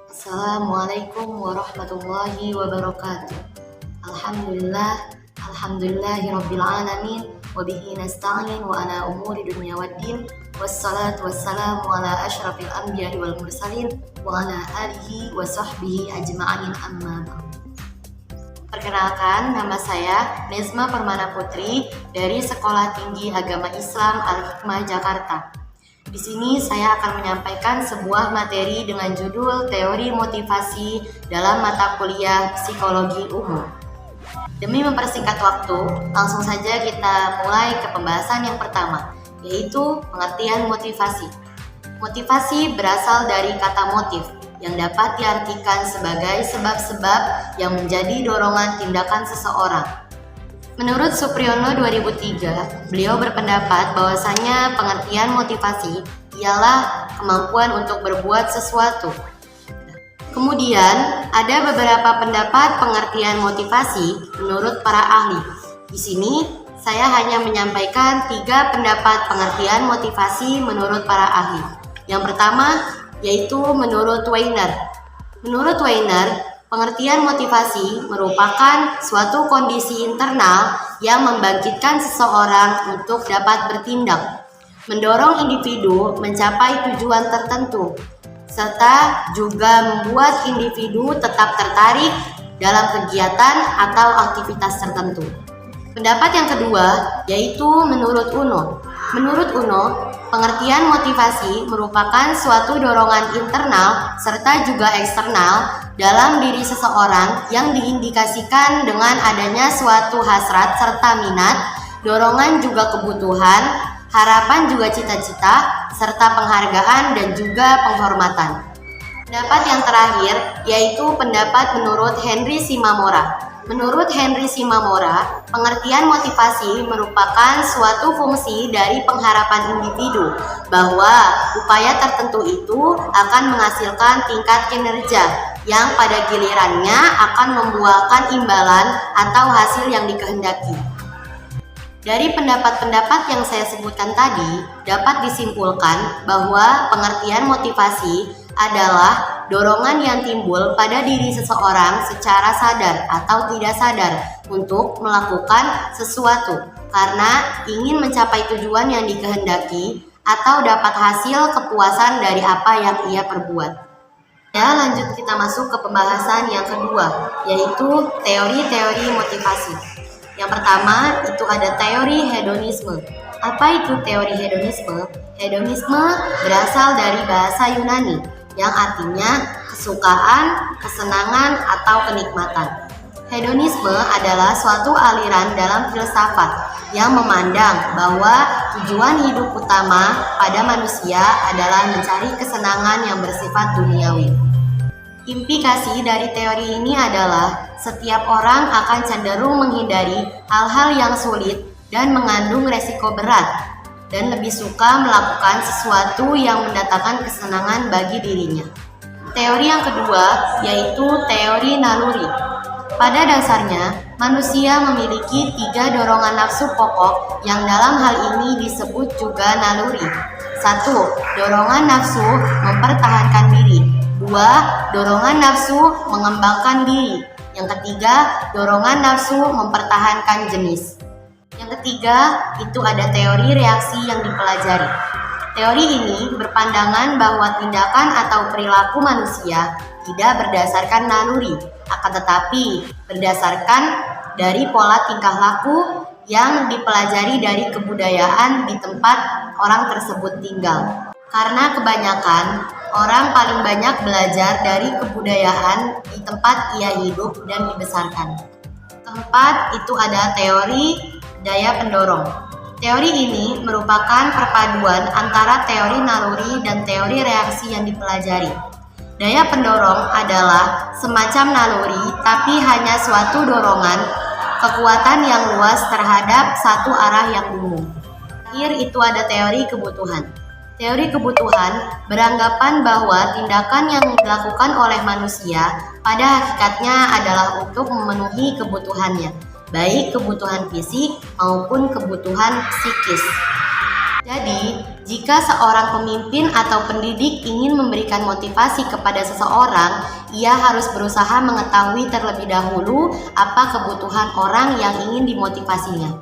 Assalamualaikum warahmatullahi wabarakatuh. Alhamdulillahirabbil alamin wa bihi nasta'in wa ala umuri dunya waddin. Wassalatu wassalamu ala asyrafil anbiya'i wal mursalin wa ala alihi wa sahbihi ajma'in amma ba'd. Perkenalkan, nama saya Nezma Permana Putri dari Sekolah Tinggi Agama Islam Al-Hikmah Jakarta. Di sini saya akan menyampaikan sebuah materi dengan judul Teori Motivasi dalam mata kuliah Psikologi Umum. Demi mempersingkat waktu, langsung saja kita mulai ke pembahasan yang pertama, yaitu pengertian motivasi. Motivasi berasal dari kata motif, yang dapat diartikan sebagai sebab-sebab yang menjadi dorongan tindakan seseorang. Menurut Supriyono 2003, beliau berpendapat bahwasanya pengertian motivasi ialah kemampuan untuk berbuat sesuatu. Kemudian, ada beberapa pendapat pengertian motivasi menurut para ahli. Di sini, saya hanya menyampaikan 3 pendapat pengertian motivasi menurut para ahli. Yang pertama, yaitu menurut Weiner. Menurut Weiner, pengertian motivasi merupakan suatu kondisi internal yang membangkitkan seseorang untuk dapat bertindak, mendorong individu mencapai tujuan tertentu, serta juga membuat individu tetap tertarik dalam kegiatan atau aktivitas tertentu. Pendapat yang kedua yaitu menurut Uno. Menurut Uno, pengertian motivasi merupakan suatu dorongan internal serta juga eksternal dalam diri seseorang yang diindikasikan dengan adanya suatu hasrat serta minat, dorongan juga kebutuhan, harapan juga cita-cita, serta penghargaan dan juga penghormatan. Pendapat yang terakhir yaitu pendapat menurut Henry Shimamura. Menurut Henry Shimamura, pengertian motivasi merupakan suatu fungsi dari pengharapan individu bahwa upaya tertentu itu akan menghasilkan tingkat kinerja yang pada gilirannya akan membuahkan imbalan atau hasil yang dikehendaki. Dari pendapat-pendapat yang saya sebutkan tadi, dapat disimpulkan bahwa pengertian motivasi adalah dorongan yang timbul pada diri seseorang secara sadar atau tidak sadar untuk melakukan sesuatu karena ingin mencapai tujuan yang dikehendaki atau dapat hasil kepuasan dari apa yang ia perbuat. Ya, lanjut kita masuk ke pembahasan yang kedua, yaitu teori-teori motivasi. Yang pertama, itu ada teori hedonisme. Apa itu teori hedonisme? Hedonisme berasal dari bahasa Yunani, yang artinya kesukaan, kesenangan, atau kenikmatan. Hedonisme adalah suatu aliran dalam filsafat yang memandang bahwa tujuan hidup utama pada manusia adalah mencari kesenangan yang bersifat duniawi. Implikasi dari teori ini adalah setiap orang akan cenderung menghindari hal-hal yang sulit dan mengandung resiko berat, dan lebih suka melakukan sesuatu yang mendatangkan kesenangan bagi dirinya. Teori yang kedua yaitu teori naluri. Pada dasarnya, manusia memiliki 3 dorongan nafsu pokok yang dalam hal ini disebut juga naluri. 1. Dorongan nafsu mempertahankan diri. 2. Dorongan nafsu mengembangkan diri. Yang ketiga, dorongan nafsu mempertahankan jenis. Yang ketiga, itu ada teori reaksi yang dipelajari. Teori ini berpandangan bahwa tindakan atau perilaku manusia tidak berdasarkan naluri, akan tetapi berdasarkan dari pola tingkah laku yang dipelajari dari kebudayaan di tempat orang tersebut tinggal. Karena kebanyakan orang paling banyak belajar dari kebudayaan di tempat ia hidup dan dibesarkan. Keempat, itu ada teori daya pendorong. Teori ini merupakan perpaduan antara teori naluri dan teori reaksi yang dipelajari. Daya pendorong adalah semacam naluri, tapi hanya suatu dorongan, kekuatan yang luas terhadap satu arah yang umum. Terakhir, itu ada teori kebutuhan. Teori kebutuhan beranggapan bahwa tindakan yang dilakukan oleh manusia pada hakikatnya adalah untuk memenuhi kebutuhannya, baik kebutuhan fisik maupun kebutuhan psikis. Jadi, jika seorang pemimpin atau pendidik ingin memberikan motivasi kepada seseorang, ia harus berusaha mengetahui terlebih dahulu apa kebutuhan orang yang ingin dimotivasinya.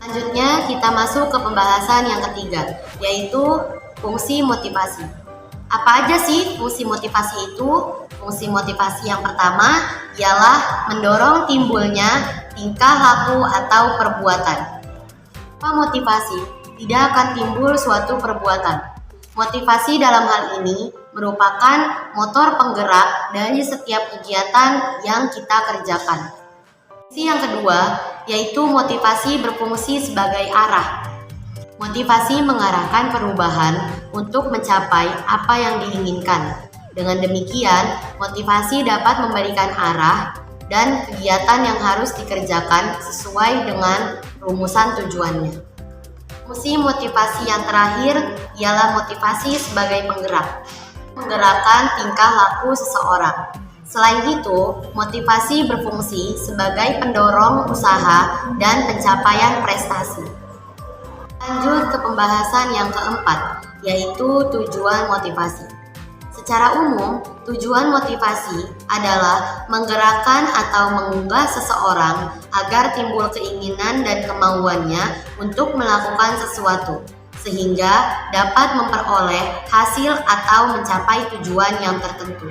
Selanjutnya, kita masuk ke pembahasan yang ketiga, yaitu fungsi motivasi. Apa aja sih fungsi motivasi itu? Fungsi motivasi yang pertama ialah mendorong timbulnya tingkah laku atau perbuatan. Apa motivasi? Tidak akan timbul suatu perbuatan. Motivasi dalam hal ini merupakan motor penggerak dari setiap kegiatan yang kita kerjakan. Fungsi yang kedua yaitu motivasi berfungsi sebagai arah. Motivasi mengarahkan perubahan untuk mencapai apa yang diinginkan. Dengan demikian, motivasi dapat memberikan arah dan kegiatan yang harus dikerjakan sesuai dengan rumusan tujuannya. Fungsi motivasi yang terakhir ialah motivasi sebagai penggerak, menggerakkan tingkah laku seseorang. Selain itu, motivasi berfungsi sebagai pendorong usaha dan pencapaian prestasi. Lanjut ke pembahasan yang keempat, yaitu tujuan motivasi. Secara umum, tujuan motivasi adalah menggerakkan atau menggugah seseorang agar timbul keinginan dan kemauannya untuk melakukan sesuatu, sehingga dapat memperoleh hasil atau mencapai tujuan yang tertentu.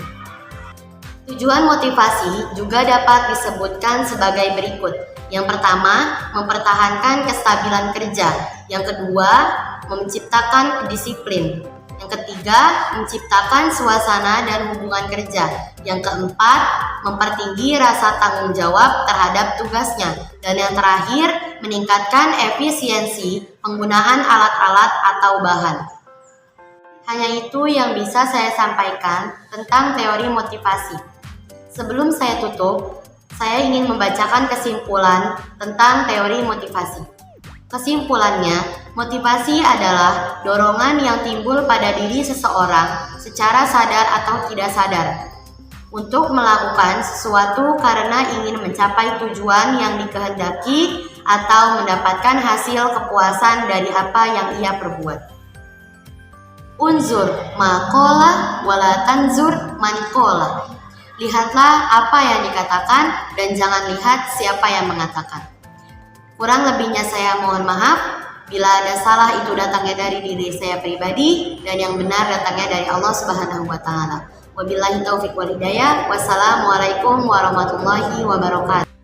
Tujuan motivasi juga dapat disebutkan sebagai berikut. Yang pertama, mempertahankan kestabilan kerja. Yang kedua, menciptakan disiplin. Yang ketiga, menciptakan suasana dan hubungan kerja. Yang keempat, mempertinggi rasa tanggung jawab terhadap tugasnya. Dan yang terakhir, meningkatkan efisiensi penggunaan alat-alat atau bahan. Hanya itu yang bisa saya sampaikan tentang teori motivasi. Sebelum saya tutup, saya ingin membacakan kesimpulan tentang teori motivasi. Kesimpulannya, motivasi adalah dorongan yang timbul pada diri seseorang secara sadar atau tidak sadar untuk melakukan sesuatu karena ingin mencapai tujuan yang dikehendaki atau mendapatkan hasil kepuasan dari apa yang ia perbuat. Unzur maqala wala tanzur man qala. Lihatlah apa yang dikatakan dan jangan lihat siapa yang mengatakan. Kurang lebihnya saya mohon maaf. Bila ada salah itu datangnya dari diri saya pribadi dan yang benar datangnya dari Allah Subhanahu wa taala. Wabillahi taufiq wal hidayah. Wassalamualaikum warahmatullahi wabarakatuh.